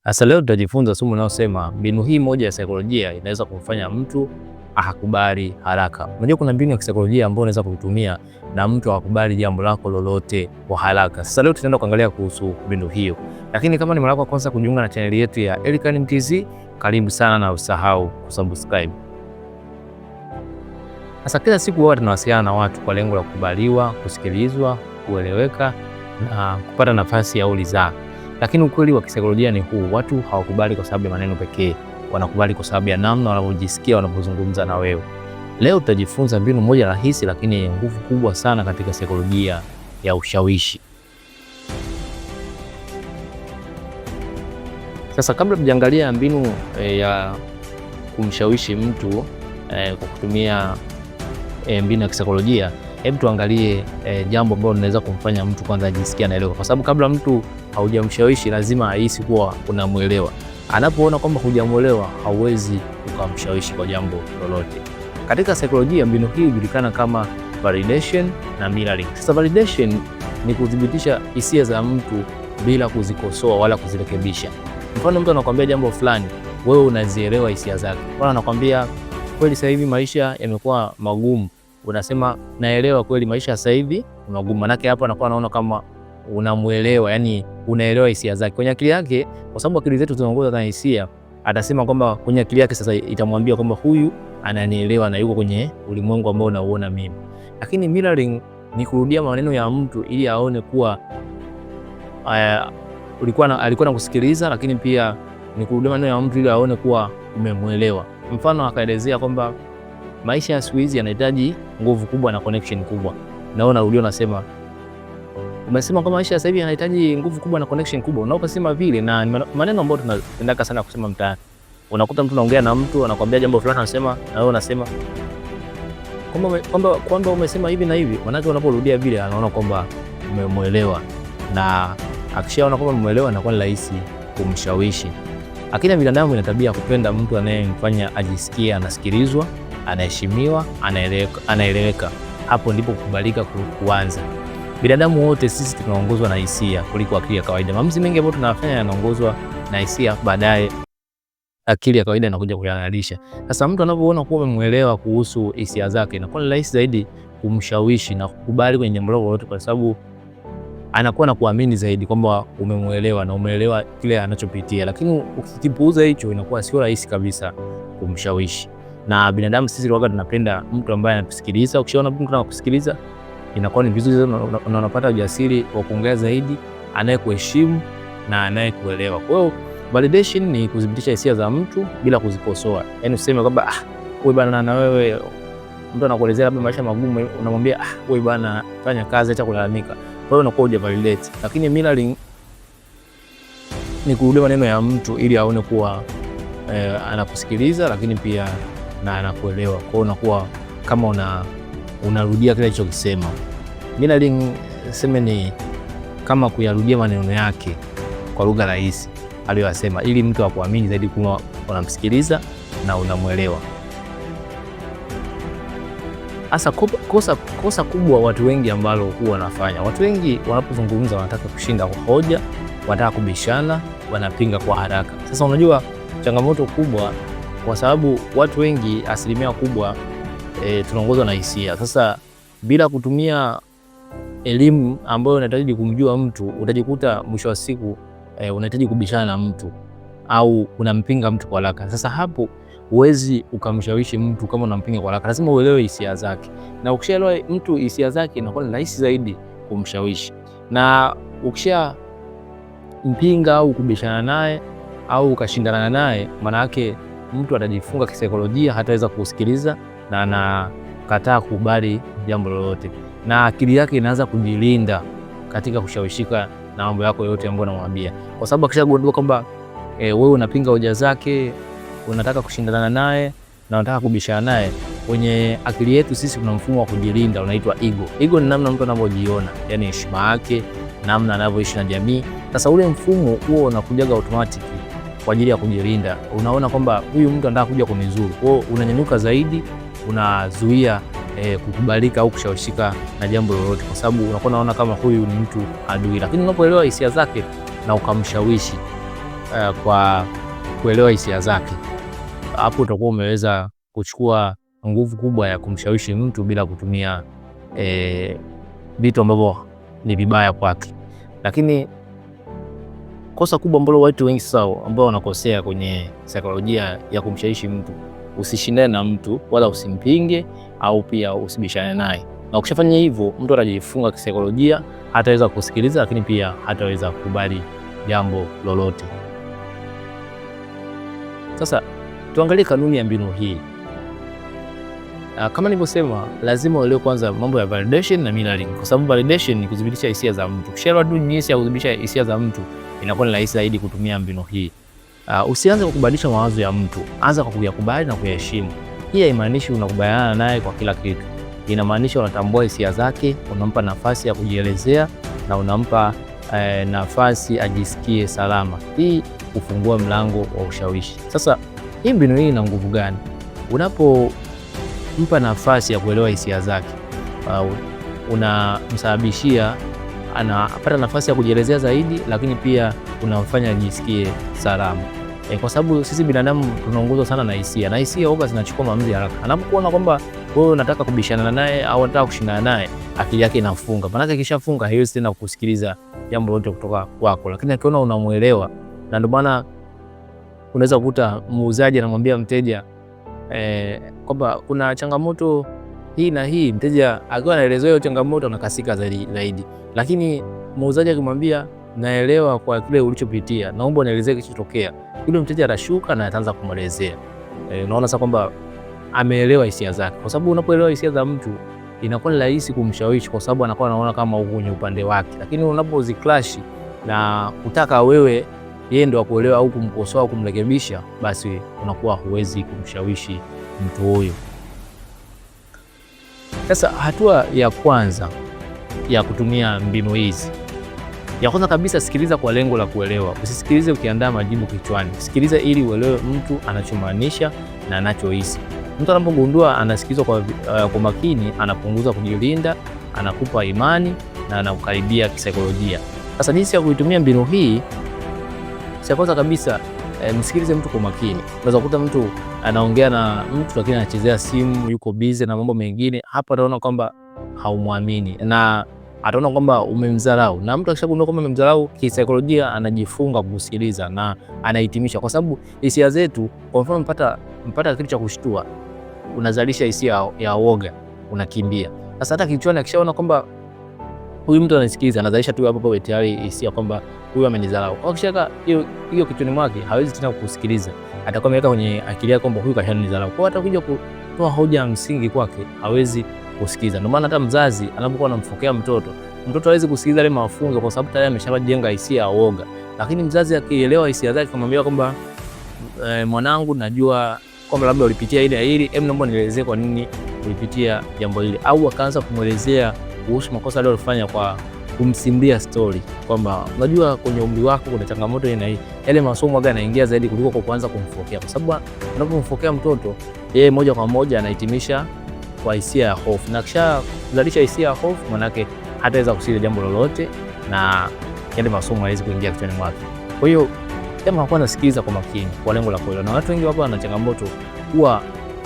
Sasa leo tutajifunza somo linalosema mbinu hii moja ya saikolojia inaweza kumfanya mtu akakubali haraka. Unajua kuna mbinu ya kisaikolojia ambayo unaweza kuitumia na mtu akakubali jambo lako lolote kwa haraka. Sasa leo tutaenda kuangalia kuhusu mbinu hiyo. Lakini kama ni mara yako ya kwanza kujiunga na channel yetu ya Elikhan Mtz, karibu sana na usahau kusubscribe. Sasa kila siku huwa tunawasiliana na watu kwa lengo la kukubaliwa, kusikilizwa, kueleweka na kupata nafasi ya ridhaa. Lakini ukweli wa kisaikolojia ni huu: watu hawakubali kwa sababu ya maneno pekee, wanakubali kwa sababu ya namna wanavyojisikia wanapozungumza na wewe. Leo tutajifunza mbinu moja rahisi lakini yenye nguvu kubwa sana katika saikolojia ya ushawishi. Sasa kabla tujaangalia mbinu ya kumshawishi mtu kwa kutumia mbinu ya kisaikolojia, hebu tuangalie jambo ambalo linaweza kumfanya mtu kwanza ajisikie anaelewa, kwa sababu kabla mtu haujamshawishi lazima ahisi kuwa unamuelewa. Anapoona kwamba hujamuelewa, hauwezi ukamshawishi kwa jambo lolote. Katika saikolojia, mbinu hii hujulikana kama validation na mirroring. Sasa validation ni kudhibitisha hisia za mtu bila kuzikosoa wala kuzirekebisha. Mfano, mtu anakuambia jambo fulani, wewe unazielewa hisia zake. Mfano, anakuambia kweli sasa hivi maisha yamekuwa magumu, unasema naelewa kweli maisha sasa hivi ni magumu. Manake hapo anakuwa anaona kama unamuelewa, yani unaelewa hisia zake. Kwenye akili yake, kwa sababu akili zetu zinaongozwa na hisia, atasema kwamba kwenye akili yake sasa itamwambia kwamba huyu ananielewa na yuko kwenye ulimwengu ambao nauona mimi. Lakini mirroring ni kurudia maneno ya mtu ili aone kuwa alikuwa anakusikiliza, lakini pia ni kurudia maneno ya mtu ili aone kuwa umemuelewa. Mfano, akaelezea kwamba maisha ya siku hizi yanahitaji nguvu kubwa na connection kubwa. Naona unarudia unasema, umesema kwamba maisha sasa hivi yanahitaji nguvu kubwa na connection kubwa. Unaposema vile, na maneno ambayo tunapenda sana kusema mtaani. Unakuta mtu anaongea na mtu anakuambia jambo fulani, anasema na wewe unasema kwamba umesema hivi na hivi. Maana unaporudia vile anaona kwamba umemuelewa, na akishaona kwamba umemuelewa anakuwa rahisi kumshawishi. Akina binadamu ina tabia kupenda mtu anayemfanya ajisikie anasikilizwa, anaheshimiwa, anaeleweka. Hapo ndipo kukubalika kuanza. Binadamu wote sisi tunaongozwa na hisia kuliko akili ya kawaida. Maamuzi mengi ambayo tunafanya yanaongozwa na hisia, baadaye akili ya kawaida inakuja kuyaanalisha. Sasa mtu anapoona kuwa umemuelewa kuhusu hisia zake, inakuwa rahisi zaidi kumshawishi na kukubali kwenye jambo lolote, kwa sababu anakuwa na kuamini zaidi kwamba umemuelewa na umeelewa kile anachopitia. Lakini ukikipuuza hicho, inakuwa sio rahisi kabisa kumshawishi. Na binadamu sisi waga tunapenda mtu ambaye anatusikiliza. Ukishaona mtu anakusikiliza, inakuwa ni vizuri na unapata ujasiri wa kuongea zaidi, anayekuheshimu na anayekuelewa. Kwa hiyo validation ni kudhibitisha hisia za mtu bila kuzikosoa. Yaani useme kwamba wewe bana, na wewe mtu anakuelezea labda maisha magumu, unamwambia wewe bana, fanya kazi, acha kulalamika. Kwa hiyo unakuwa hujavalidate. Lakini mirroring ni kurudia maneno ya mtu ili aone kuwa anakusikiliza, lakini pia na anakuelewa. Kwa hiyo unakuwa kama unarudia kile alichokisema. Mirroring sema ni kama kuyarudia maneno yake kwa lugha rahisi aliyosema, ili mtu akuamini zaidi kuwa unamsikiliza na unamuelewa. Hasa kosa kubwa watu wengi ambalo huwa wanafanya, watu wengi wanapozungumza wanataka kushinda kwa hoja, wanataka kubishana, wanapinga kwa haraka. Sasa unajua changamoto kubwa, kwa sababu watu wengi, asilimia kubwa tunaongozwa na hisia. Sasa bila kutumia elimu ambayo unahitaji kumjua mtu, utajikuta mwisho wa siku unahitaji kubishana na mtu au unampinga mtu kwa haraka. Sasa hapo huwezi ukamshawishi mtu kama unampinga kwa haraka. Lazima uelewe hisia zake, na ukishaelewa mtu hisia zake, inakuwa ni rahisi zaidi kumshawishi. Na ukisha mpinga au kubishana naye au ukashindana naye, maana yake mtu atajifunga kisaikolojia, hataweza kusikiliza na anakataa kukubali jambo lolote, na akili yake inaanza kujilinda katika kushawishika na mambo yako yote ambayo unamwambia, kwa sababu akishagundua kwamba wewe unapinga hoja zake, unataka kushindana naye na unataka kubishana naye, kwenye akili yetu sisi kuna mfumo wa kujilinda unaitwa ego. Ego ni namna mtu anavyojiona, yani heshima yake, namna anavyoishi na jamii. Sasa ule mfumo huo unakujaga automatic kwa ajili ya kujilinda. Unaona kwamba huyu mtu anataka kuja kunizuru, kwa hiyo unanyanyuka zaidi, unazuia kukubalika au kushawishika na jambo lolote, kwa sababu unakuwa unaona kama huyu ni mtu adui. Lakini unapoelewa hisia zake na ukamshawishi kwa kuelewa hisia zake, hapo utakuwa umeweza kuchukua nguvu kubwa ya kumshawishi mtu bila kutumia vitu ambavyo ni vibaya kwake. Lakini kosa kubwa ambalo watu wengi sasa ambao wanakosea kwenye saikolojia ya kumshawishi mtu, usishindane na mtu wala usimpinge au pia usibishane naye. Na ukishafanya hivyo, mtu atajifunga kisaikolojia, hataweza kusikiliza, lakini pia hataweza kukubali jambo lolote. Sasa tuangalie kanuni ya mbinu hii. Kama nilivyosema, lazima uelewe kwanza mambo ya validation na mirroring, kwa sababu validation ni kudhibitisha hisia za mtu. Ukishaelewa tu jinsi ya kudhibitisha hisia za mtu, inakuwa ni rahisi zaidi kutumia mbinu hii. Usianze kukubadilisha mawazo ya mtu, anza kwa kuyakubali na kuyaheshimu. Hii haimaanishi unakubaliana naye kwa kila kitu. Inamaanisha unatambua hisia zake, unampa nafasi ya kujielezea na unampa nafasi ajisikie salama. Hii hufungua mlango wa ushawishi. Sasa hii mbinu hii ina nguvu gani? Unapompa nafasi ya kuelewa hisia zake, unamsababishia anapata nafasi ya kujielezea zaidi, lakini pia unamfanya ajisikie salama. Kwa sababu sisi binadamu tunaongozwa sana na hisia, na hisia huwa zinachukua maamuzi haraka. Anapokuona kwamba wewe unataka kubishana naye au unataka kushindana naye, akili yake inafunga. Maana ikishafunga haiwezi tena kusikiliza jambo lolote kutoka kwako. Lakini akiona unamuelewa, na ndio maana unaweza kukuta muuzaji anamwambia mteja kwamba kuna changamoto hii na hii, mteja akiwa anaelezea hiyo changamoto anakasika zaidi. Lakini muuzaji akimwambia naelewa kwa kile ulichopitia, naomba unielezee kilichotokea, yule mteja atashuka na ataanza kumwelezea. Unaona sasa kwamba ameelewa hisia zake, kwa sababu unapoelewa hisia za mtu inakuwa ni rahisi kumshawishi, kwa sababu anakuwa anaona kama uko kwenye upande wake. Lakini unapoziclash na kutaka wewe yeye ndo akuelewa au kumkosoa au kumrekebisha, basi unakuwa huwezi kumshawishi mtu huyo. Sasa hatua ya kwanza ya kutumia mbinu hizi, ya kwanza kabisa, sikiliza kwa lengo la kuelewa. Usisikilize ukiandaa majibu kichwani. Sikiliza ili uelewe mtu anachomaanisha na anachohisi. Mtu anapogundua anasikizwa kwa makini, anapunguza kujilinda, anakupa imani na anakukaribia kisaikolojia. Sasa jinsi ya kuitumia mbinu hii, cha kwanza kabisa, msikilize mtu kwa makini. Unaweza kukuta mtu anaongea na mtu lakini anachezea simu, yuko busy na mambo mengine. Hapa anaona kwamba haumwamini na ataona kwamba umemdharau. Na mtu akishagundua kwamba umemdharau, kisaikolojia anajifunga kusikiliza na anahitimisha, kwa sababu hisia zetu, kwa mfano mpata kitu cha kushtua, unazalisha hisia ya woga, unakimbia. Sasa hata kichwani akishaona kwamba huyu mtu anasikiliza, anazalisha tu hapo tayari hisia kwamba huyu amenidharau. Akishaka hiyo kichwani mwake, hawezi tena kusikiliza. Atakuwa ameweka kwenye akili yake kwamba huyu kashanidharau. Kwa hata kuja kutoa hoja ya msingi kwake, hawezi kusikiza. Ndio maana hata mzazi anapokuwa anamfokea mtoto hawezi kusikiliza ile mafunzo, kwa sababu tayari ameshajenga hisia ya woga. Lakini mzazi akielewa hisia zake, kumwambia kwamba mwanangu, najua kwamba labda ulipitia hili, naomba nielezee kwa nini ulipitia jambo hili, au akaanza kumwelezea kuhusu makosa aliyofanya kwa kumsimbia story, kwamba unajua kwenye umri wako kuna changamoto hii na hii. Yale masomo gani yanaingia zaidi kuliko kwa kuanza kumfokea, kwa sababu unapomfokea mtoto, yeye moja kwa moja anahitimisha kwa hisia ya hofu, na kisha kuzalisha hisia ya hofu, manake hataweza kusikia jambo lolote na yale masomo hawezi kuingia kichwani mwake. Kwa hiyo jambo la kwanza, sikiliza kwa makini kwa lengo la kuelewa. Na watu wengi hapa wana changamoto, huwa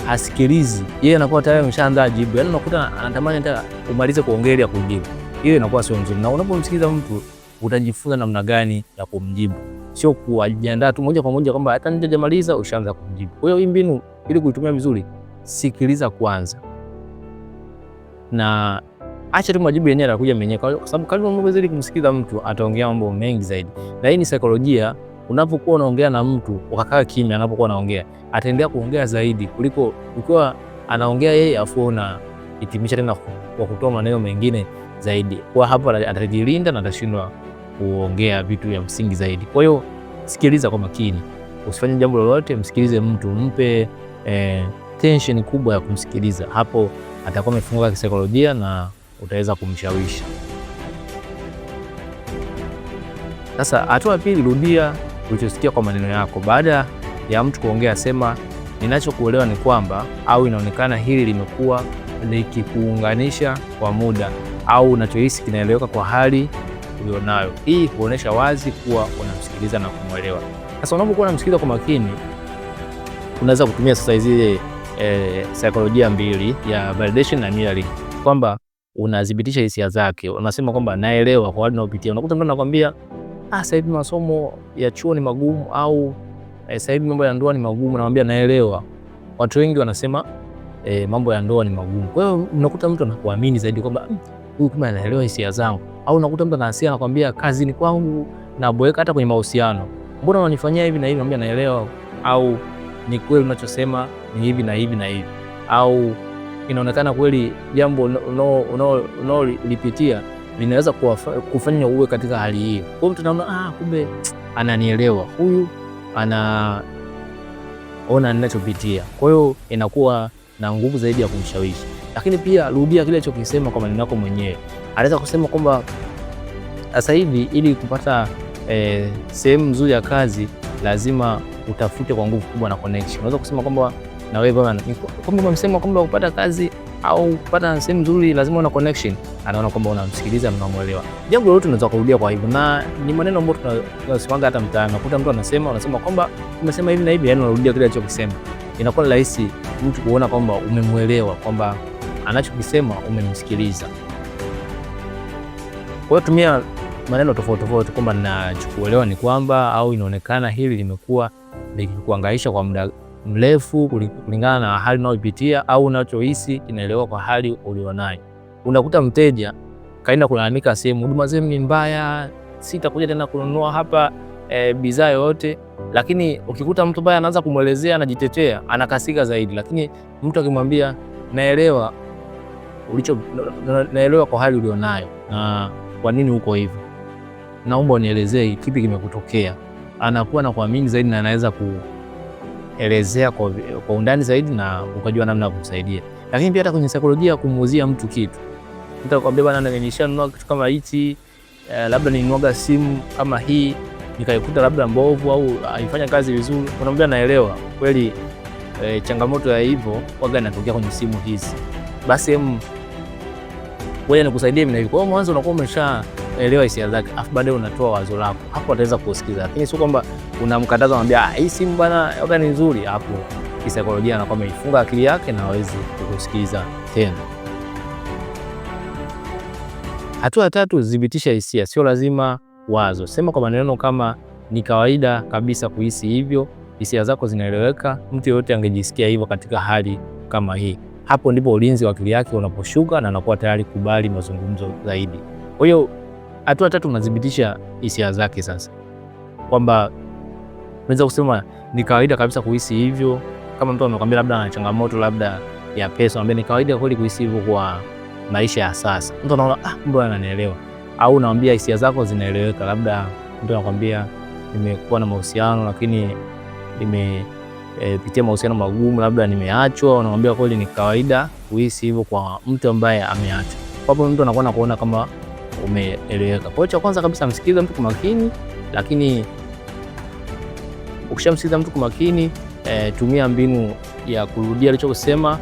hasikilizi, yeye anakuwa tayari ameshaandaa jibu. Yaani unakuta anatamani hata umalize kuongea ili kujibu. Hiyo inakuwa sio nzuri. Na unapomsikiliza mtu, utajifunza namna gani ya kumjibu, sio kujiandaa tu moja kwa moja kwamba hata nijamaliza ushaanza kumjibu. Kwa hiyo hii mbinu, ili kuitumia vizuri, sikiliza kwanza na acha tu majibu yenyewe yanakuja mwenyewe, kwa sababu kadri unavyozidi kumsikiliza mtu ataongea mambo mengi zaidi. Na hii ni saikolojia. Unapokuwa unaongea na mtu ukakaa kimya, anapokuwa anaongea ataendelea kuongea zaidi kuliko ukiwa anaongea yeye afu unahitimisha tena kwa kutoa maneno mengine zaidi. Kwa hapo atajilinda na atashindwa kuongea vitu vya msingi zaidi. Kwa hiyo sikiliza kwa makini, usifanye jambo lolote, msikilize mtu, mpe tension kubwa ya kumsikiliza. Hapo atakuwa amefunguka kisaikolojia na utaweza kumshawishi. Sasa hatua ya pili, rudia ulichosikia kwa maneno yako. Baada ya mtu kuongea, sema ninachokuelewa ni kwamba, au inaonekana hili limekuwa likikuunganisha kwa muda au unachohisi kinaeleweka kwa hali ulionayo. Hii huonesha wazi kuwa unamsikiliza na kumwelewa. Sasa unapokuwa unamsikiliza kwa makini, unaweza kutumia sasa hizi saikolojia mbili ya validation na mirroring, kwamba unadhibitisha hisia zake. Unasema kwamba naelewa kwa hali unayopitia. Unakuta mtu anakuambia sasa hivi masomo ya chuo ni magumu, au sasa hivi mambo ya ndoa ni magumu, namwambia naelewa. Watu wengi wanasema mambo ya ndoa ni magumu. Kwa hiyo unakuta mtu anakuamini zaidi kwamba huyu kama anaelewa hisia zangu. Au unakuta mtu anasia anakuambia kazini kwangu naboeka, hata kwenye mahusiano, mbona unanifanyia hivi na hivi, namwambia naelewa, au ni kweli unachosema ni hivi na hivi na hivi, au inaonekana kweli jambo unaolipitia linaweza kufanya uwe katika hali hii. Kwa hiyo mtu anaona kumbe ananielewa, huyu anaona ninachopitia. Kwa hiyo inakuwa na nguvu zaidi ya kumshawishi. Lakini pia rudia kile alichokisema kwa maneno yako mwenyewe. Anaweza kusema kwamba sasa hivi ili kupata sehemu nzuri ya kazi lazima utafute kwa nguvu kubwa na connection. Unaweza kusema kwamba na wewe bwana, kwamba umemsema kwamba kupata kazi au kupata sehemu nzuri lazima una connection. Anaona kwamba unamsikiliza na unamuelewa. Jambo lolote unaweza kurudia kwa hivyo, na ni maneno ambayo tunasimanga hata mtaani. Unakuta mtu unasema kwamba umesema hivi na hivi, yani unarudia kile alichokisema. Inakuwa ni rahisi mtu kuona kwamba umemuelewa, kwamba anachokisema umemsikiliza. Kwa hiyo tumia maneno tofauti tofauti, kwamba ninachokuelewa ni kwamba, au inaonekana hili limekuwa likikuhangaisha kwa muda mrefu kulingana na hali unayopitia, au unachohisi kinaelewa kwa hali ulionayo. Unakuta mteja kaenda kulalamika sehemu, huduma zenu ni mbaya, sitakuja tena kununua hapa bidhaa yoyote. Lakini ukikuta mtu baya anaanza kumuelezea, anajitetea, anakasika zaidi. Lakini mtu akimwambia naelewa naelewa kwa hali ulionayo na kwa nini uko hivyo, naomba unielezee kipi kimekutokea, anakuwa na kuamini zaidi na anaweza kuelezea kwa undani zaidi na ukajua namna ya kumsaidia. Lakini pia hata kwenye saikolojia, kumuuzia mtu kitu, mtu akwambia bwana, nilishanunua kitu kama hichi, labda nilinunua simu kama hii nikaikuta labda mbovu au haifanya kazi vizuri, unamwambia naelewa kweli, changamoto ya hivyo waga inatokea kwenye simu hizi, basi wewe nikusaidie mimi na hivi. Kwa hiyo mwanzo unakuwa umeshaelewa hisia zake, afu baadaye unatoa wazo lako, hapo ataweza kusikiza. Lakini sio kwamba unamkataza, unamwambia hii simu bwana waga ni nzuri, hapo kisaikolojia anakuwa ameifunga akili yake na hawezi kukusikiza tena. Hatua ya tatu, dhibitisha hisia, sio lazima wazo. Sema kwa maneno kama ni kawaida kabisa kuhisi hivyo, hisia zako zinaeleweka, mtu yote angejisikia hivyo katika hali kama hii. Hapo ndipo ulinzi wa akili yake unaposhuka na anakuwa tayari kubali mazungumzo zaidi. Kwa hiyo hatua ya tatu, unadhibitisha hisia zake sasa, kwamba unaweza kusema ni kawaida kabisa kuhisi hivyo. Kama mtu amekwambia labda ana changamoto labda ya pesa, anambia ni kawaida kweli kuhisi hivyo kwa maisha ya sasa. Mtu anaona mbona ananielewa, au unamwambia hisia zako zinaeleweka. Labda mtu anakuambia nimekuwa na mahusiano lakini nimepitia mahusiano magumu, labda nimeachwa. Unamwambia kweli ni kawaida kuhisi hivyo kwa mtu ambaye ameachwa. Kwa hapo mtu anakuwa anakuona kama umeeleweka. Kwa hiyo cha kwanza kabisa, msikilize mtu kwa makini, lakini ukishamsikiliza mtu kwa makini, tumia mbinu ya kurudia alichosema,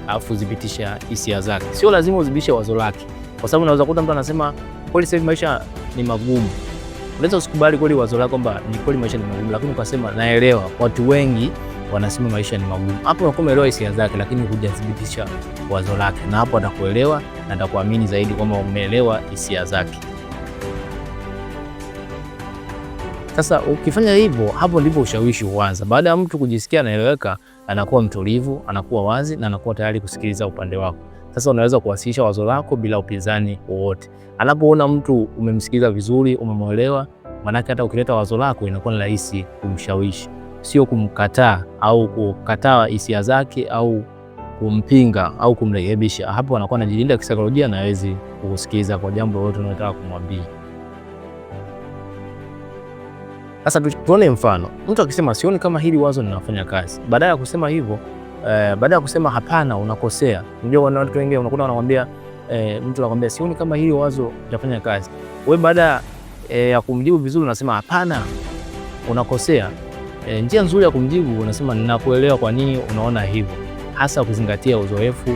alafu dhibitisha hisia zake. Sio lazima udhibitishe wazo lake, kwa sababu unaweza kukuta mtu anasema kweli sasa hivi maisha ni magumu. Unaweza usikubali kweli wazo lako kwamba ni kweli maisha ni magumu, lakini ukasema naelewa watu wengi wanasema maisha ni magumu. Hapo unakuwa umeelewa hisia zake, lakini hujathibitisha wazo lake, na hapo atakuelewa na atakuamini zaidi kwamba umeelewa hisia zake. Sasa ukifanya hivyo, hapo ndipo ushawishi huanza. Baada ya mtu kujisikia anaeleweka, anakuwa mtulivu, anakuwa wazi na anakuwa tayari kusikiliza upande wako. Sasa unaweza kuwasilisha wazo lako bila upinzani wowote. Anapoona mtu umemsikiliza vizuri, umemwelewa, maanake hata ukileta wazo lako inakuwa ni rahisi kumshawishi, sio kumkataa au kukataa hisia zake au kumpinga au kumrekebisha. Hapo anakuwa anajilinda kisaikolojia na hawezi kusikiliza kwa jambo lolote unalotaka kumwambia. Sasa tuone mfano. Mtu akisema sioni kama hili wazo linafanya kazi. Baada ya kusema hivyo, baada ya kusema hapana, unakosea. Unajua watu wengi unakuta wanakuambia, mtu anakuambia sioni kama hili wazo linafanya kazi. Wewe baada ya kumjibu vizuri unasema hapana, unakosea. Njia nzuri ya kumjibu unasema ninakuelewa kwa nini unaona hivyo. hasa ukizingatia uzoefu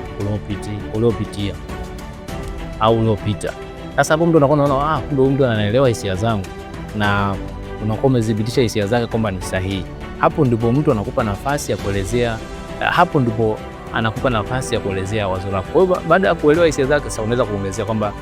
uliopitia au uliopita. Sasa hapo mtu anakuwa kumbe mtu anaelewa hisia zangu, na unakuwa umedhibitisha hisia zake kwamba ni sahihi. Hapo ndipo mtu anakupa nafasi ya kuelezea, wazo lako. Kwa hiyo baada ya kuelewa hisia zake, sasa unaweza kuongezea kwamba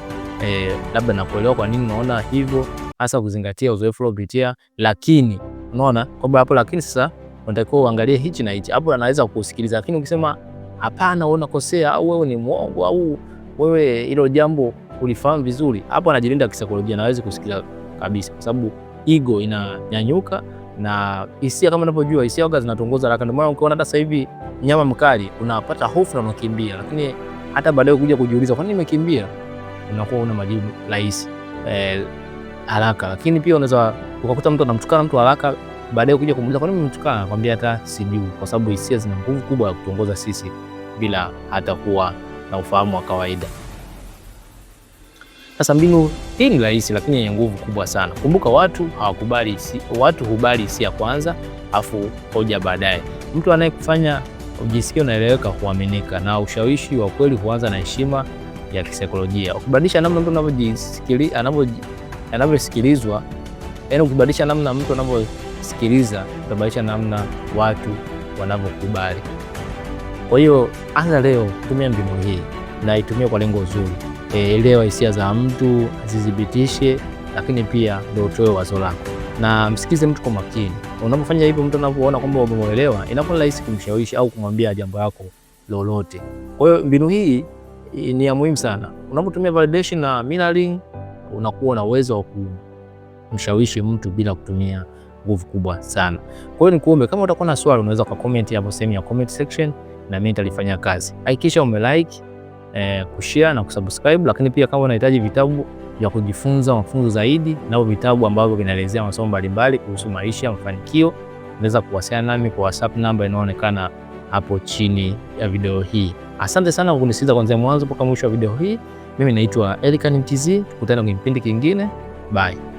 labda nakuelewa kwa nini unaona hivyo, hasa kuzingatia uzoefu uliopitia, lakini unaona kwamba hapo, lakini sasa unatakiwa uangalie hichi na hichi. Hapo anaweza kukusikiliza, lakini ukisema hapana, unakosea, au wewe ni mwongo, au wewe hilo jambo ulifahamu vizuri, hapo anajilinda kisaikolojia na hawezi kusikia kabisa, kwa sababu ego inanyanyuka na hisia, kama unavyojua hisia waga zinatongoza haraka. Ndio maana ukiona hata sasa hivi nyama mkali unapata hofu na unakimbia, lakini hata baadaye kuja kujiuliza kwa nini nimekimbia, unakuwa una majibu rahisi haraka. Lakini pia unaweza ukakuta mtu anamtukana mtu haraka, baadaye kuja kumuuliza kwa nini umemtukana, anakuambia hata sijui, kwa sababu hisia zina nguvu kubwa ya kutongoza sisi bila hata kuwa na ufahamu wa kawaida. Sasa mbinu hii ni rahisi lakini yenye nguvu kubwa sana. Kumbuka, watu hubali hisia kwanza, afu hoja baadaye. Mtu anayekufanya ujisikie unaeleweka huaminika, na ushawishi wa kweli huanza na heshima ya kisaikolojia. Ukibadilisha namna mtu anavyosikilizwa, yaani ukibadilisha namna mtu anavyosikiliza, utabadilisha namna watu wanavyokubali. Kwa hiyo anza leo kutumia mbinu hii na itumie kwa lengo zuri. Elewa hisia za mtu, zidhibitishe, lakini pia ndio utoe wazo lako na msikize mtu kwa makini. Unapofanya hivyo, mtu anapoona kwamba umemuelewa, inakuwa rahisi kumshawishi au kumwambia jambo lako lolote. Kwa hiyo mbinu hii ni ya muhimu sana. Unapotumia validation na mirroring, unakuwa na uwezo wa kumshawishi mtu bila kutumia nguvu kubwa sana. Kwa hiyo nikuombe, kama utakuwa na swali, unaweza comment hapo sehemu ya comment section na mimi nitalifanyia kazi. Hakikisha umelike, kushare na kusubscribe, lakini pia kama unahitaji vitabu vya kujifunza mafunzo zaidi na vitabu ambavyo vinaelezea masomo mbalimbali kuhusu maisha, mafanikio, unaweza kuwasiliana nami kwa WhatsApp namba inayoonekana hapo chini ya video hii. Asante sana kwa kunisikiliza kuanzia mwanzo mpaka mwisho wa video hii. Mimi naitwa Elikhan Mtz, tukutane kwenye kipindi kingine. Bye.